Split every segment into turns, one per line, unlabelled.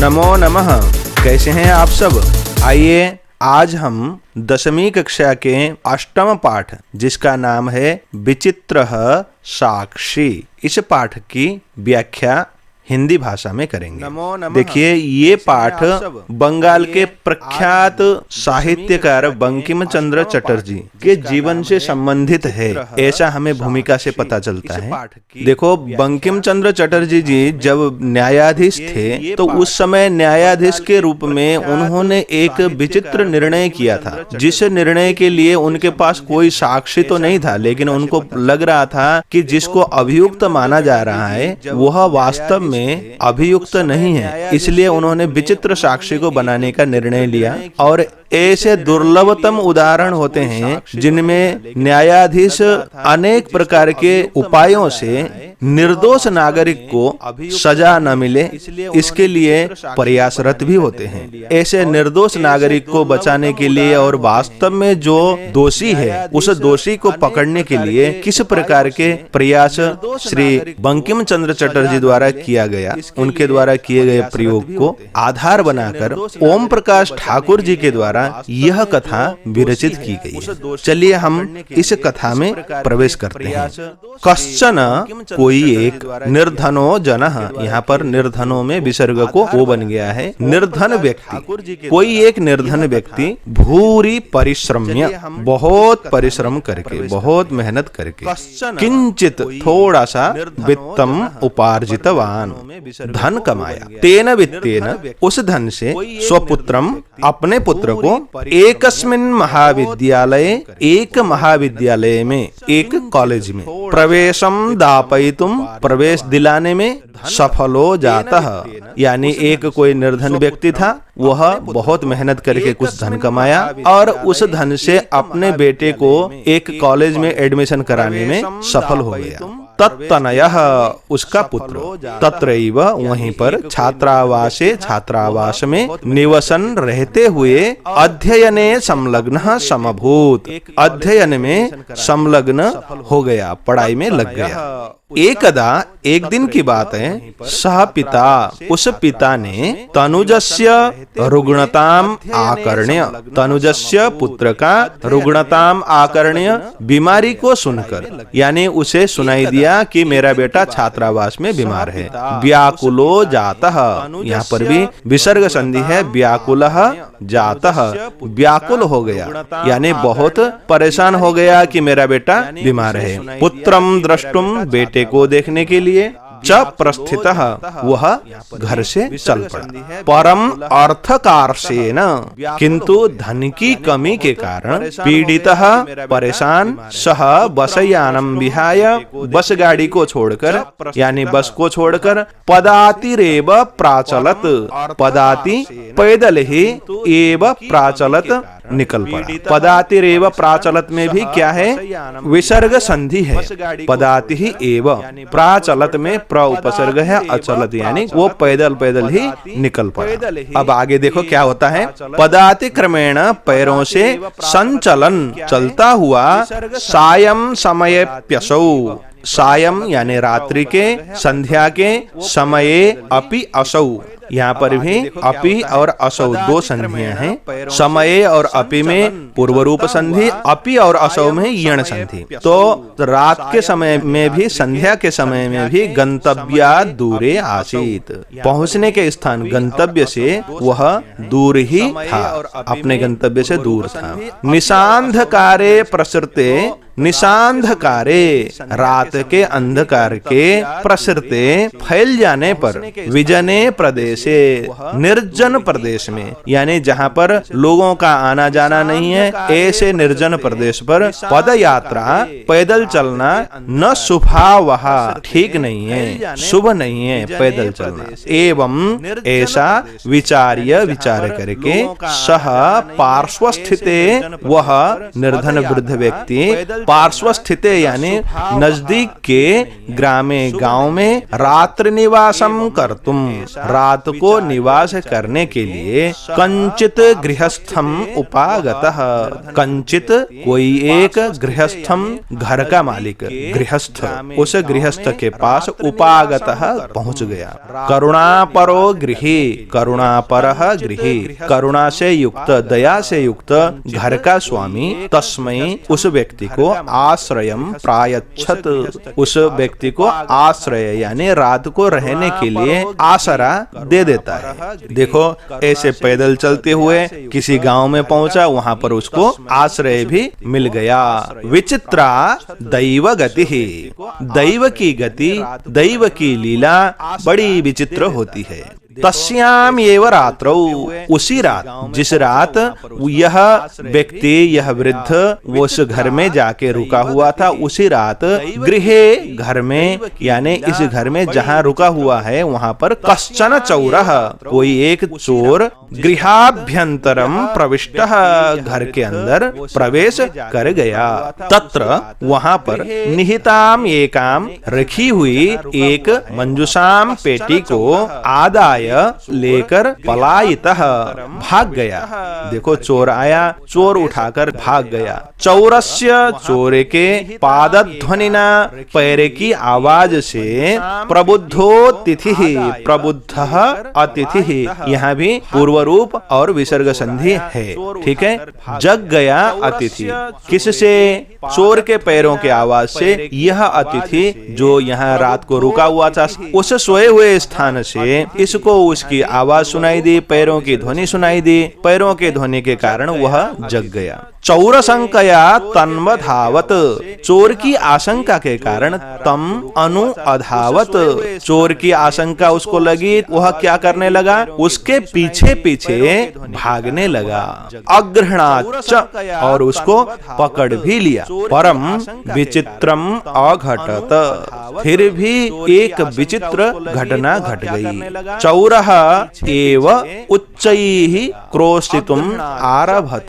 नमो नमः। कैसे हैं आप सब? आइए आज हम 10वीं कक्षा के 8वां पाठ, जिसका नाम है विचित्रः साक्षी, इस पाठ की व्याख्या हिंदी भाषा में करेंगे। देखिए, ये पाठ बंगाल के प्रख्यात साहित्यकार बंकिम चंद्र चटर्जी के जीवन से संबंधित है, ऐसा हमें भूमिका से पता चलता है। देखो, बंकिम चंद्र चटर्जी जी जब न्यायाधीश थे तो उस समय न्यायाधीश के रूप में उन्होंने एक विचित्र निर्णय किया था, जिस निर्णय के लिए उनके पास कोई साक्षी तो नहीं था, लेकिन उनको लग रहा था कि जिसको अभियुक्त माना जा रहा है वह वास्तव में अभियुक्त नहीं है। इसलिए उन्होंने विचित्र साक्षी को बनाने का निर्णय लिया। और ऐसे दुर्लभतम उदाहरण होते हैं जिनमें न्यायाधीश अनेक प्रकार के उपायों से निर्दोष नागरिक को सजा न मिले, इसके लिए प्रयासरत भी होते हैं। ऐसे निर्दोष नागरिक को बचाने के लिए और वास्तव में जो दोषी है उस दोषी को पकड़ने के लिए किस प्रकार के प्रयास श्री बंकिम चंद्र चटर्जी द्वारा किया गया, उनके द्वारा किए गए प्रयोग को आधार बनाकर ओम प्रकाश ठाकुर जी के द्वारा यह कथा विरचित की गई। चलिए हम इस कथा में प्रवेश करते हैं। कश्चन, कोई एक, निर्धनो जनः, यहाँ पर निर्धनों में विसर्ग को ओ बन गया है, निर्धन व्यक्ति, कोई एक निर्धन व्यक्ति भूरि परिश्रम्य, बहुत परिश्रम करके, बहुत मेहनत करके, किंचित, थोड़ा सा, वित्तम उपार्जितवान, धन कमाया, तेन वित्तेन, उस धन से, स्वपुत्रम, अपने पुत्र को, एकस्मिन् महाविद्यालय, एक महाविद्यालय में, एक कॉलेज में, प्रवेशम दापयितुम, प्रवेश दिलाने में, सफलो जातः, यानी एक कोई निर्धन व्यक्ति था, वह बहुत मेहनत करके कुछ धन कमाया और उस धन से अपने बेटे को एक कॉलेज में एडमिशन कराने में सफल हो गया। तत्तनयः, उसका पुत्र, तत्रैव, वहीं पर, छात्रावासे, छात्रावास में, निवसन, रहते हुए, अध्ययने संलग्नः समभूत, अध्ययन में संलग्न हो गया, पढ़ाई में लग गया। एकदा, एक दिन की बात है, सह पिता, उस पिता ने तनुजस्य रुग्णताम आकर्ण्य, तनुजस्य, पुत्र का, रुग्णताम आकर्ण्य, बीमारी को सुनकर, यानी उसे सुनाई दिया कि मेरा बेटा छात्रावास में बीमार है, व्याकुलो जातः, यहाँ पर भी विसर्ग संधि है, व्याकुलः जातः, व्याकुल हो गया, यानी बहुत परेशान हो गया कि मेरा बेटा बीमार है। पुत्रम द्रष्टुम, बेटे को देखने के लिए, च प्रस्थितः, वह घर से चल पड़ा, परम अर्थकार्षेण, किंतु धन की कमी के कारण, पीड़ितः, परेशान, सह बसयानम विहाय, बस गाड़ी को छोड़कर, यानी बस को छोड़कर, पदातिरेव प्राचलत, पदाति, पैदल ही, एव प्राचलत, निकल पड़ा। पदातिरेव प्राचलत में भी क्या है? विसर्ग संधि है, पदाति ही एव, प्राचलत में प्र उपसर्ग है, अचलत, यानी वो पैदल पैदल ही निकल पड़ा। अब आगे देखो क्या होता है। पदाति क्रमेण, पैरों से, संचलन, चलता हुआ, सायं समयेप्यसौ, सायं यानी रात्रि के, संध्या के, समये अपि असौ, यहाँ पर भी अपि और असौ दो संधियां हैं। समये और अपि में पूर्व रूप संधि, अपि और असौ में यण संधि। तो रात के समय में भी, संध्या के समय में भी, गंतव्यात् दूरे आसीत, पहुंचने के स्थान गंतव्य से वह दूर ही था, अपने गंतव्य से दूर था। निशांधकारे प्रसृते, निशांधकारे, रात के अंधकार के, प्रसृते, फैल जाने पर, विजने प्रदेशे, निर्जन प्रदेश में, यानी जहाँ पर लोगों का आना जाना नहीं है, ऐसे निर्जन प्रदेश पर, पद यात्रा, पैदल चलना, न शुभावह, ठीक नहीं है, शुभ नहीं है पैदल चलना। एवं, ऐसा, विचार्य, विचार करके, सह पार्श्वस्थिते, वह निर्धन वृद्ध व्यक्ति, पार्श्व स्थित यानी नजदीक के ग्रामे गांव में रात्रि निवासम करतुम, रात को निवास करने के लिए कंचित गृहस्थम उपागतः, कंचित कोई एक गृहस्थम घर का मालिक गृहस्थ उस गृहस्थ के पास उपागतः पहुंच गया। करुणापरो गृही, करुणापरः गृही, करुणा से युक्त दया से युक्त घर का स्वामी तस्मै उस व्यक्ति को आश्रयम प्रायच्छत, उस व्यक्ति को आश्रय यानी रात को रहने के लिए आसरा दे देता है। देखो ऐसे पैदल चलते हुए किसी गांव में पहुंचा, वहां पर उसको आश्रय भी मिल गया। विचित्रा दैव गति, दैव की गति, दैव की लीला बड़ी विचित्र होती है। तस्याम एव रात्रौ, उसी रात, जिस रात यह व्यक्ति यह वृद्ध वो उस घर में जाके रुका हुआ था, उसी रात गृहे घर में यानी इस घर में जहाँ रुका हुआ है वहाँ पर कश्चन चौरः, कोई एक चोर गृहाभ्यंतरम प्रविष्टः, घर के अंदर प्रवेश कर गया। तत्र वहाँ पर निहिताम एकाम, रखी हुई एक मंजूषाम पेटी को आदाय लेकर पलायितः, भाग गया। देखो चोर आया, चोर उठाकर भाग गया। चौरस्य, चोर के पादध्वनिना, पैर की आवाज से प्रबुद्धोतिथि, प्रबुद्धः अतिथि, यहाँ भी पूर्व रूप और विसर्ग संधि है, ठीक है। जग गया अतिथि, किससे? चोर के पैरों के आवाज से यह अतिथि जो यहाँ रात को रुका हुआ था, उस सोए हुए स्थान से इसको उसकी आवाज सुनाई दी, पैरों की ध्वनि सुनाई दी। पैरों के ध्वनि के कारण वह जग गया। चौर संकया तन्वधावत, चोर की आशंका के कारण तम अनु अधावत, चोर की आशंका उसको लगी, वह क्या करने लगा? उसके पीछे पीछे भागने लगा। अग्रहणाच, और उसको पकड़ भी लिया। परम विचित्रम अघटत, फिर भी एक विचित्र घटना घट गई। चौरः एव उच्चैः क्रोशितुम आरभत,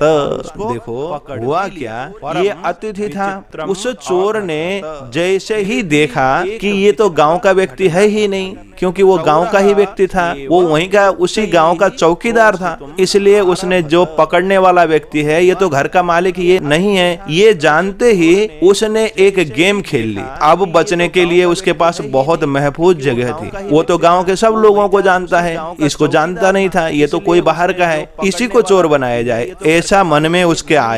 देखो हुआ क्या, ये अतिथि था। उस चोर ने जैसे ही देखा कि ये तो गांव का व्यक्ति है ही नहीं, क्योंकि वो गांव का ही व्यक्ति था, वो वहीं का उसी गांव का चौकीदार था, इसलिए उसने जो पकड़ने वाला व्यक्ति है ये तो घर का मालिक ये नहीं है, ये जानते ही उसने एक गेम खेल ली। अब बचने के लिए उसके पास बहुत महफूज जगह थी, वो तो गांव के सब लोगों को जानता है, इसको जानता नहीं था, ये तो कोई बाहर का है, इसी को चोर बनाया जाए, ऐसा मन में उसके आया।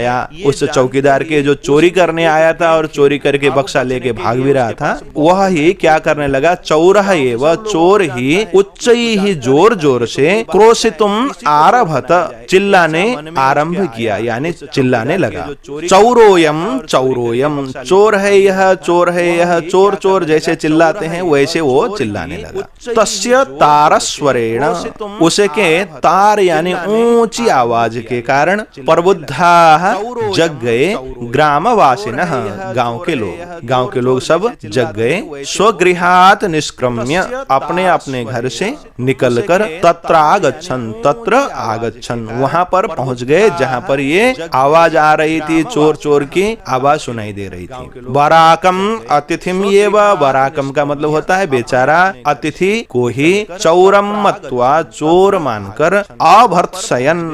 उस चौकीदार के जो चोरी करने आया था और चोरी करके बक्सा लेके भाग भी रहा था, वह ही क्या करने लगा? चौरः एव, चोर ही उच्च ही जोर जोर से क्रोशितुम आरभत, चिल्लाने आरंभ किया, यानी चिल्लाने लगा। चौरोयम चौरोयम, चोर है यह, चोर है यह, चोर चोर जैसे चिल्लाते हैं वैसे वो चिल्लाने लगा। तस्य तारस्वरेण, उसके तार यानी ऊंची आवाज के कारण प्रबुद्धा जग गए। ग्रामवासिनः, गांव के लोग सब जग गए। स्वगृहात् निष्क्रम्य, अपने अपने घर से निकलकर तत्र आगच्छन्, तत्र आगच्छन्, वहां पर पहुंच गए जहां पर ये आवाज आ रही थी, चोर चोर की आवाज सुनाई दे रही थी। वराकम अतिथिम एव, वराकम का मतलब होता है बेचारा, अतिथि को ही चौरम मत्वा, चोर मानकर अभर्त्सयन्,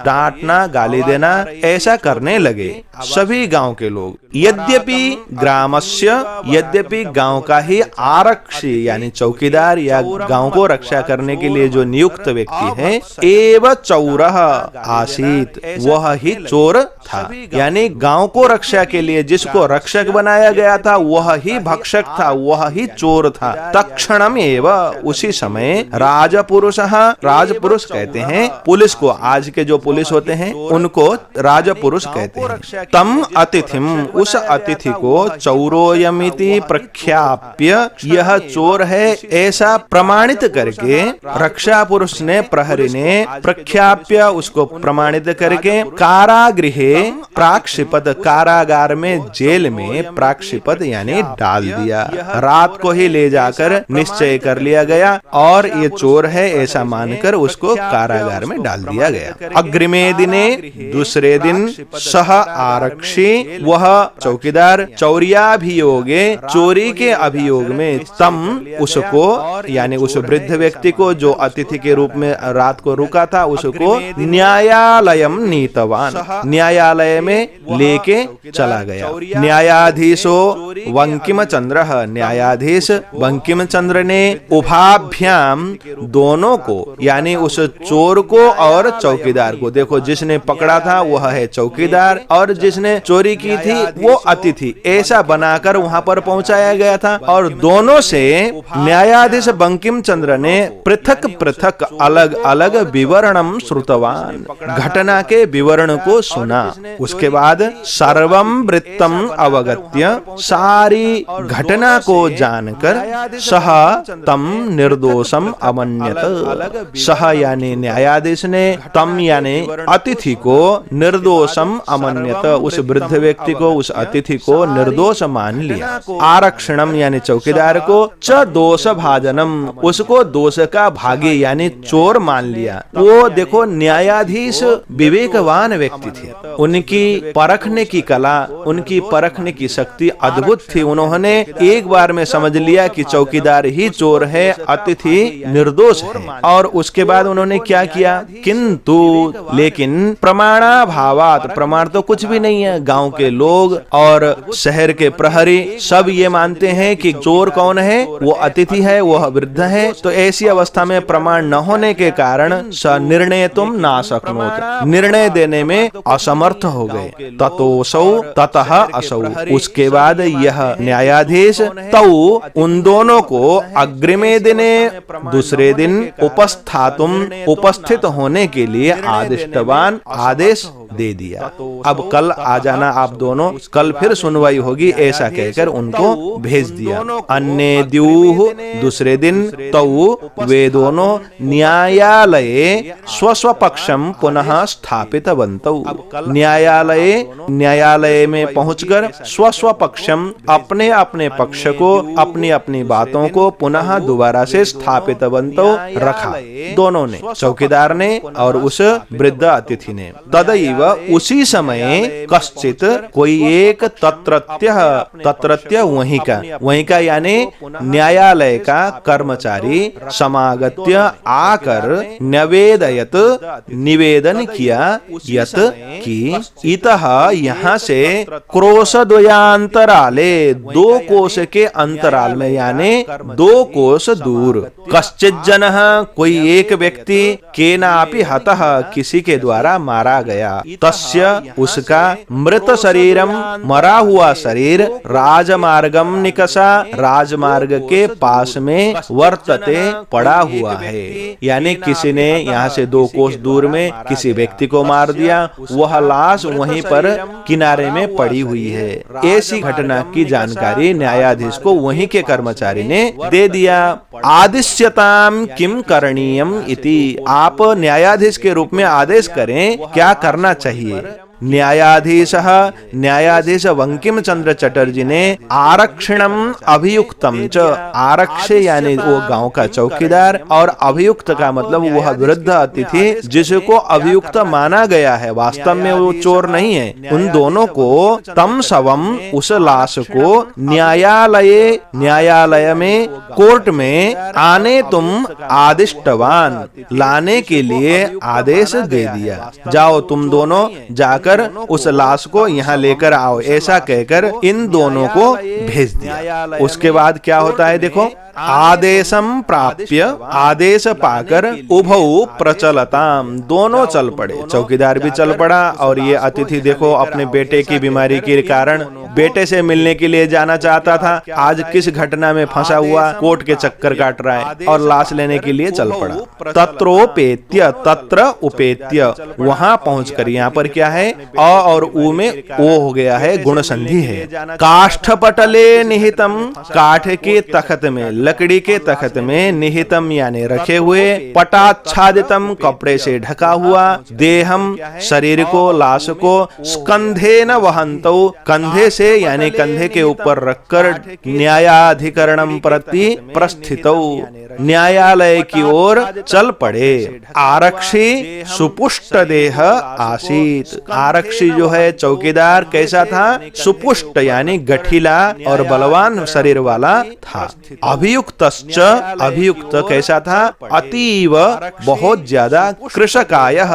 डांटना गाली देना ऐसा करने लगे सभी गांव के लोग। यद्यपि ग्रामस्य, यद्यपि गांव का ही आरक्षी यानी चौकीदार या गांव को रक्षा करने के लिए जो नियुक्त व्यक्ति है, एव चौरः आसीत, वह ही चोर था, यानी गांव को रक्षा के लिए जिसको रक्षक बनाया गया था वह ही भक्षक था, वह ही चोर था। तत्क्षणम एव, उसी समय राजपुरुषः, राजपुरुष कहते हैं पुलिस को, आज के जो पुलिस होते हैं उनको राजपुरुष कहते हैं। तम अतिथिम, उस अतिथि को चौरोयमिति प्रख्याप्य, यह चोर है ऐसा प्रमाणित करके रक्षा पुरुष ने, प्रहरी ने प्रख्याप्य उसको प्रमाणित करके कारागृहे प्राक्षिपत, कारागार में जेल में प्राक्षिपत यानी डाल दिया। रात को ही ले जाकर निश्चय कर लिया गया और ये चोर है ऐसा मानकर उसको कारागार में डाल दिया गया। अग्रिमे दिने, दूसरे दिन सह आरक्षी, वह चौकीदार, चौर्याभियोगे, चोरी के अभियोग में, तम उसको यानी उस वृद्ध व्यक्ति को जो अतिथि के रूप में रात को रुका था, उसको न्यायालयम नीतवान, न्यायालय में लेके चला गया। न्यायाधीशो बंकिम चंद्र, न्यायाधीश बंकिम चंद्र ने उभाभ्याम, दोनों को यानी उस चोर को और चौकीदार को, देखो जिसने पकड़ा था वह है चौकीदार और जिसने चोरी की थी वो अतिथि, ऐसा बनाकर वहां पर पहुंचाया गया था। और दोनों से न्यायाधीश बंकिम चंद्र ने पृथक पृथक अलग अलग विवरणम श्रुतवान, घटना के विवरण को सुना। उसके बाद सर्वम वृत्तम अवगत्य, सारी घटना को जानकर सह तम निर्दोषम अमन्यत, सह यानी न्यायाधीश ने, तम यानी अतिथि को, निर्दोषम अमन्यत, उस वृद्ध व्यक्ति को, उस अतिथि को निर्दोष मान लिया। आरक्षणम यानी चौकीदार को, च दोष भाजनम, उसको दोष का भागी यानी चोर मान लिया। वो देखो न्यायाधीश विवेकवान व्यक्ति थे, उनकी परखने की कला, उनकी परखने की शक्ति अद्भुत थी। उन्होंने एक बार में समझ लिया कि चौकीदार ही चोर है, अतिथि निर्दोष है। और उसके बाद उन्होंने क्या किया, किंतु लेकिन प्रमाणाभावात, प्रमाण तो कुछ भी नहीं है, गांव के लोग और शहर के प्रहरी सब ये मानते हैं कि चोर कौन है, वो अतिथि है, वह वृद्ध है। तो ऐसी अवस्था में प्रमाण न होने के कारण स निर्णय तुम ना सकनोत, निर्णय देने में असमर्थ हो गए। ततोसौ ततः असौ, उसके बाद यह न्यायाधीश तौ उन दोनों को अग्रिमे दिने, दूसरे दिन उपस्थातुम, उपस्थित होने के लिए आदिष्टवान, आदेश दे दिया। अब कल आ जाना आप दोनों, कल फिर सुनवाई होगी, ऐसा कहकर उनको भेज दिया। अन्य द्यूह, दूसरे दिन, तौ वे दोनों न्यायालये स्वस्व पक्षम पुनः स्थापित बंतौ, न्यायालय में पहुंचकर स्वस्व पक्षम, अपने अपने पक्ष को, अपनी अपनी बातों को पुनः दोबारा से स्थापित बंतौ, रखा। दोनों ने, चौकीदार ने और उस वृद्ध अतिथि ने। तदैव उसी समय कश्चित, कोई एक, तत्रत्य वहीं का यानी न्यायालय का कर्मचारी, समागत्य आकर, निवेदयत, निवेदन किया, यत कि इतः यहाँ से क्रोशद्वयान्तराले, 2 कोश के अंतराल में यानी 2 कोश दूर, कश्चित जनः, कोई एक व्यक्ति, केनापि हतः, किसी के द्वारा मारा गया, तस्य, उसका, मृत शरीरम, मरा हुआ शरीर, राजमार्गम निकषा, राजमार्ग के पास में, वर्तते, पड़ा हुआ है। यानी किसी ने यहाँ से 2 कोस दूर में किसी व्यक्ति को मार दिया, वह लाश वहीं पर किनारे में पड़ी हुई है। ऐसी घटना की जानकारी न्यायाधीश को वहीं के कर्मचारी ने दे दिया। आदिश्यताम किम करणीयम इति, आप न्यायाधीश के रूप में आदेश करें, क्या करना चाहिए। न्यायाधीश बंकिम चंद्र चटर्जी ने आरक्षणम अभियुक्तम च, आरक्ष यानी वो गांव का चौकीदार, और अभियुक्त का मतलब वह वृद्ध अतिथि जिसको अभियुक्त माना गया है, वास्तव में वो चोर नहीं है, उन दोनों को, तम शवम, उस लाश को, न्यायालय में, कोर्ट में, आने तुम आदिष्टवान, लाने के लिए आदेश दे दिया। जाओ तुम दोनों जाकर उस लाश को यहाँ लेकर आओ, ऐसा कहकर इन दोनों को भेज दिया। उसके बाद क्या होता है देखो, आदेशम प्राप्य, आदेश पाकर, उभौ प्रचलताम, दोनों चल पड़े, चौकीदार भी चल पड़ा और ये अतिथि देखो अपने बेटे की बीमारी के कारण बेटे से मिलने के लिए जाना चाहता था, आज किस घटना में फंसा हुआ, कोर्ट के चक्कर काट रहा है और लाश लेने के लिए चल पड़ा। तत्रोपेत्य, तत्र उपेत्य, वहां पहुंचकर, यहाँ पर क्या है, अ और उ में ओ हो गया है, गुण संधि है। काष्ठपटले निहितम, काठ के तख्त में, लकड़ी के तख्त में, निहितम यानी रखे हुए, पटाच्छादितम, कपड़े से ढका हुआ, देहम, शरीर को, लाश को, स्कंधेन वहंतो, कंधे से यानी कंधे के ऊपर रखकर, न्यायाधिकरणम प्रति प्रस्थितौ, न्यायालय की ओर चल पड़े। आरक्षी सुपुष्ट देह आसीत, आरक्षी जो है चौकीदार कैसा था? सुपुष्ट यानी गठीला और बलवान शरीर वाला था। अभियुक्तश्च, अभियुक्त कैसा था? अतीव बहुत ज्यादा, कृशकायः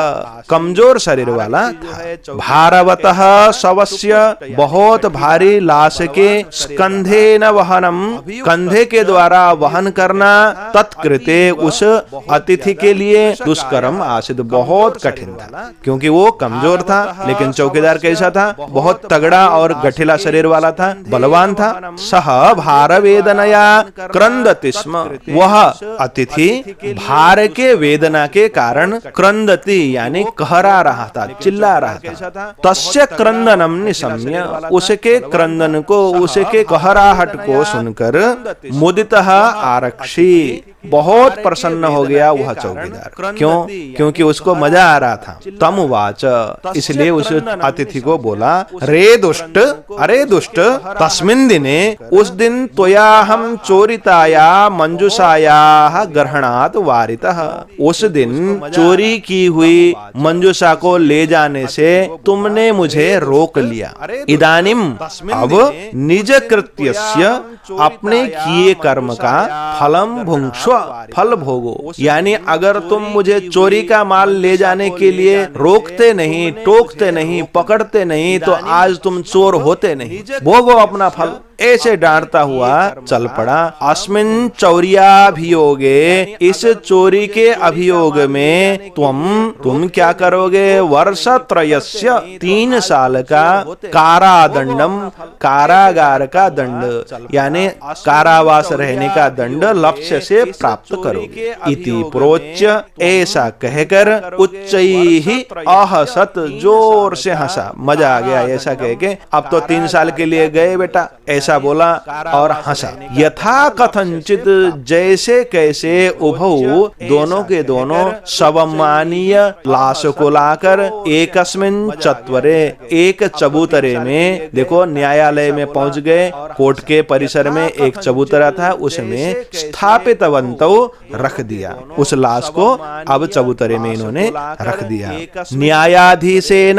कमजोर शरीर वाला था। भारवतः शवस्य, बहुत भारी लाश के, स्कंधेन वहनम, कंधे के द्वारा वहन करना, तत्कृते उस अतिथि के लिए दुष्करम आसिद, बहुत कठिन था, क्योंकि वो कमजोर था। लेकिन चौकीदार कैसा था? बहुत तगड़ा और गठिला शरीर वाला था, बलवान था। सह भार वेदनया क्रंदति स्म, वह अतिथि भार के वेदना के कारण क्रंदति यानी कहरा रहा था, चिल्ला रहा था। तस्य क्रंदनम निशम्य, उसके क्रंदन को, उसके कहराहट को सुनकर मुदितः आरक्षी, बहुत प्रसन्न हो गया वह चौकीदार। क्यों? क्योंकि उसको मजा आ रहा था। तम वाच, इसलिए उस अतिथि को बोला, रे दुष्ट, अरे दुष्ट, तस्मिन् दिने, उस दिन त्वयाहं चोरिताया मंजुषाया ग्रहणात् वारितः, उस दिन चोरी की हुई मंजुषा को ले जाने से तुमने मुझे रोक लिया। इदानीम, अब निज कृत्यस्य, अपने किए कर्म का फलम भुंक्ष्व, फल भोगो। यानी अगर तुम मुझे चोरी का माल ले जाने के लिए रोकते नहीं, टोकते नहीं, पकड़ते नहीं, तो आज तुम चोर होते नहीं, भोगो अपना फल। ऐसे डांटता हुआ चल पड़ा। अस्मिन् चौर्याभियोगे, इस चोरी के अभियोग में तुम क्या करोगे? वर्षत्रयस्य, 3 साल का कारादंडम, कारागार का दंड यानी कारावास रहने का दंड लक्ष्य से प्राप्त करोगे। इति प्रोच्य, ऐसा कहकर उच्चैहि अहसत, जोर से हंसा, मजा आ गया ऐसा कह के। अब तो 3 साल के लिए गए बेटा, ऐसा बोला और हंसा। यथा कथंचित, जैसे कैसे, उभौ, दोनों के दोनों, शवमानीय, लाश को लाकर, एकस्मिन् चत्वरे, एक चबूतरे में, देखो न्यायालय में पहुंच गए, कोर्ट के परिसर में एक चबूतरा था, उसमें स्थापितवन्तौ, रख दिया उस लाश को। अब चबूतरे में इन्होंने रख दिया। न्यायाधीशेन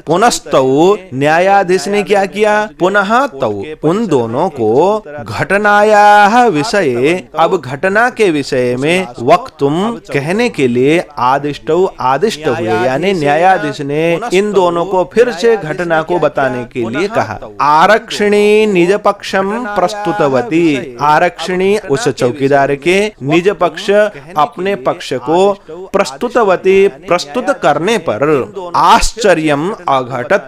पुनस्तौ, न्यायाधीश ने क्या किया? पुनः तौ, उन दोनों को घटनाया विषय, अब घटना के विषय में वक्तुम, कहने के लिए आदिष्ट हुए, यानी न्यायाधीश ने इन दोनों को फिर से घटना को बताने के लिए कहा। आरक्षिणी निज पक्षम प्रस्तुतवती, आरक्षिणी उस चौकीदार के निज पक्ष, अपने पक्ष को, प्रस्तुतवती, प्रस्तुत करने पर, आश्चर्यम अघटत,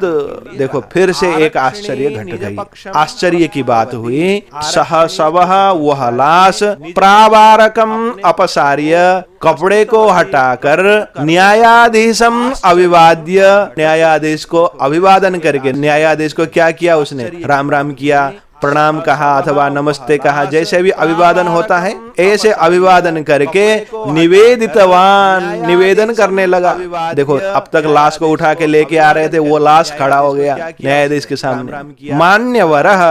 देखो फिर से एक आश्चर्य घट गई, आश्चर्य की बात हुई। सह शवः, वह लाश, प्रावारकम अपसार्य, कपड़े को हटाकर, न्यायाधीशम अभिवाद्य, न्यायाधीश को अभिवादन करके, न्यायाधीश को क्या किया उसने? राम राम किया, प्रणाम कहा अथवा नमस्ते कहा, जैसे भी अभिवादन होता है ऐसे अभिवादन करके निवेदितवान, निवेदन करने लगा। देखो अब तक लाश को उठा के लेके आ रहे थे, वो लाश खड़ा हो गया न्यायाधीश के सामने। मान्यवरः,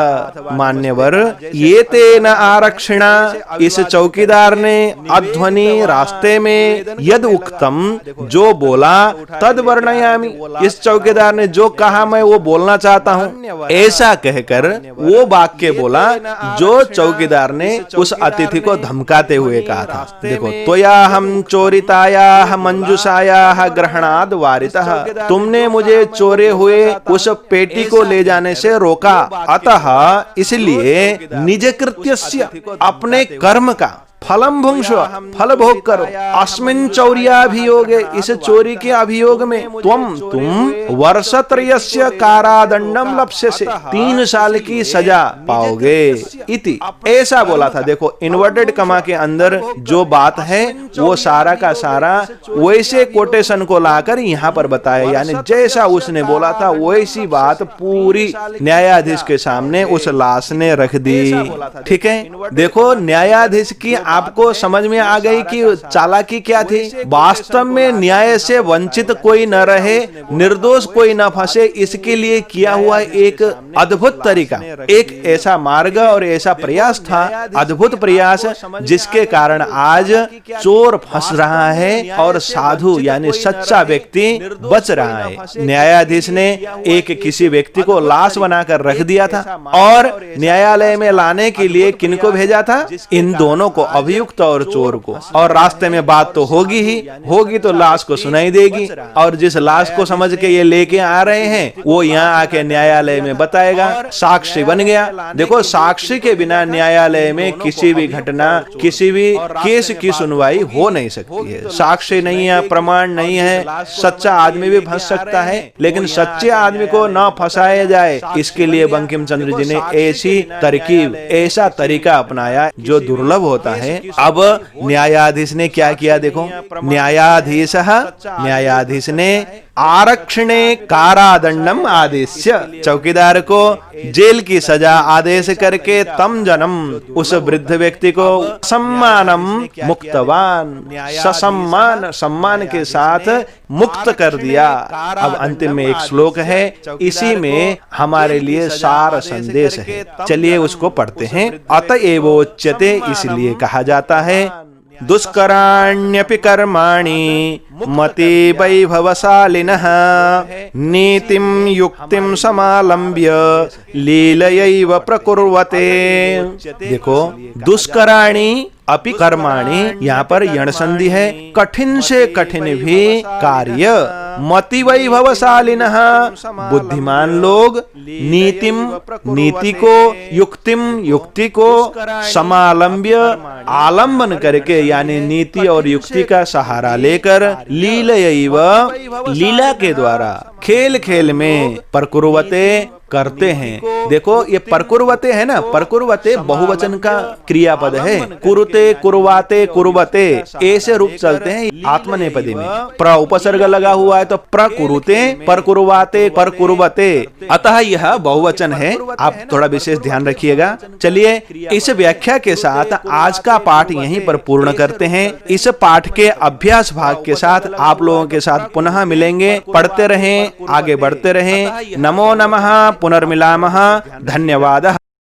मान्यवर, ये तेन आरक्षिणा, इस चौकीदार ने अध्वनि, रास्ते में, यद उक्तम, जो बोला, तद वर्णयामि, इस चौकीदार ने जो कहा मैं वो बोलना चाहता हूँ, ऐसा कहकर वो वाक्य बोला जो चौकीदार ने उस अतिथि को धमकाते हुए कहा था। देखो, त्वयाहं चोरितायाः मंजुषायाः ग्रहणाद् वारितः, तुमने मुझे चोरे हुए उस पेटी को ले जाने से रोका, अतः इसलिए निज कृत्यस्य, अपने कर्म का, फलम भुंक्ष्व, फल भोग करो। अस्मिन् चौर्याभियोगे, इस चोरी के अभियोग में, तुम वर्षत्रयस्य कारादंडम लप्स्यसे, 3 साल की सजा पाओगे। इति, ऐसा बोला था। देखो इन्वर्टेड कमा के अंदर जो बात है वो सारा का सारा वैसे कोटेशन को लाकर यहाँ पर बताया, यानी जैसा उसने बोला था वैसी बात पूरी न्यायाधीश के सामने उस लाश ने रख दी। ठीक है, देखो न्यायाधीश की आपको समझ में आ गई कि चालाकी क्या थी। वास्तव में न्याय से वंचित कोई न रहे, निर्दोष कोई न फंसे, इसके लिए किया हुआ एक अद्भुत तरीका, एक ऐसा मार्ग और ऐसा प्रयास था, अद्भुत प्रयास, जिसके कारण आज चोर फंस रहा है और साधु यानी सच्चा व्यक्ति बच रहा है। न्यायाधीश ने एक किसी व्यक्ति को लाश बनाकर रख दिया था और न्यायालय में लाने के लिए किनको भेजा था? इन दोनों को, अभियुक्त और चोर को। और रास्ते में बात तो होगी ही होगी, तो लाश को सुनाई देगी, और जिस लाश को समझ के ये लेके आ रहे हैं वो यहाँ आके न्यायालय में बताएगा, साक्षी बन गया। देखो, साक्षी के बिना न्यायालय में किसी भी घटना, किसी भी केस की सुनवाई हो नहीं सकती है। साक्षी नहीं है, प्रमाण नहीं है, सच्चा आदमी भी फंस सकता है, लेकिन सच्चे आदमी को न फंसाया जाए, इसके लिए बंकिम चंद्र जी ने ऐसी तरकीब, ऐसा तरीका अपनाया जो दुर्लभ होता है। अब न्यायाधीश ने क्या किया? देखो, न्यायाधीश ने आरक्षणे कारादंडम आदेश्य, चौकीदार को जेल की सजा आदेश करके तम जनम, उस वृद्ध व्यक्ति को सम्मानम मुक्तवान, ससम्मान, सम्मान के साथ मुक्त कर दिया। अब अंतिम में एक श्लोक है, इसी में हमारे लिए सार संदेश है। चलिए उसको पढ़ते हैं। अतएवोच्यते, इसलिए कहा जाता है, दुष्कराण्यपि कर्माणि मति वैभवशालिनः नीतिं युक्तिं समालंब्य लीलयैव प्रकुर्वते। देखो, दुष्कराणि अपि कर्माणि, यहाँ पर यण संधि है, कठिन से कठिन भी कार्य, मति वैभवशालिनः, बुद्धिमान लोग, नीतिम, नीति को, युक्तिम, युक्ति को, समालंब्य, आलंबन करके, यानी नीति और युक्ति का सहारा लेकर, लीलयैव, लीला के द्वारा, खेल खेल में, प्रकुर्वते, करते हैं। देखो, ये परकुर्वते है ना, परकुर्वते बहुवचन का क्रियापद है। कुरुते, कुर्वाते, कुर्वते, ऐसे रूप चलते हैं आत्मनेपदी में। प्र उपसर्ग लगा हुआ है तो प्रकुरुते, परकुर्वाते, परकुर्वते, अतः यह बहुवचन है। आप थोड़ा विशेष ध्यान रखिएगा। चलिए, इस व्याख्या के साथ आज का पाठ यहीं पर पूर्ण करते हैं। इस पाठ के अभ्यास भाग के साथ आप लोगों के साथ पुनः मिलेंगे। पढ़ते रहें, आगे बढ़ते रहें। नमो नमः, पुनर्मिलामः। धन्यवादः।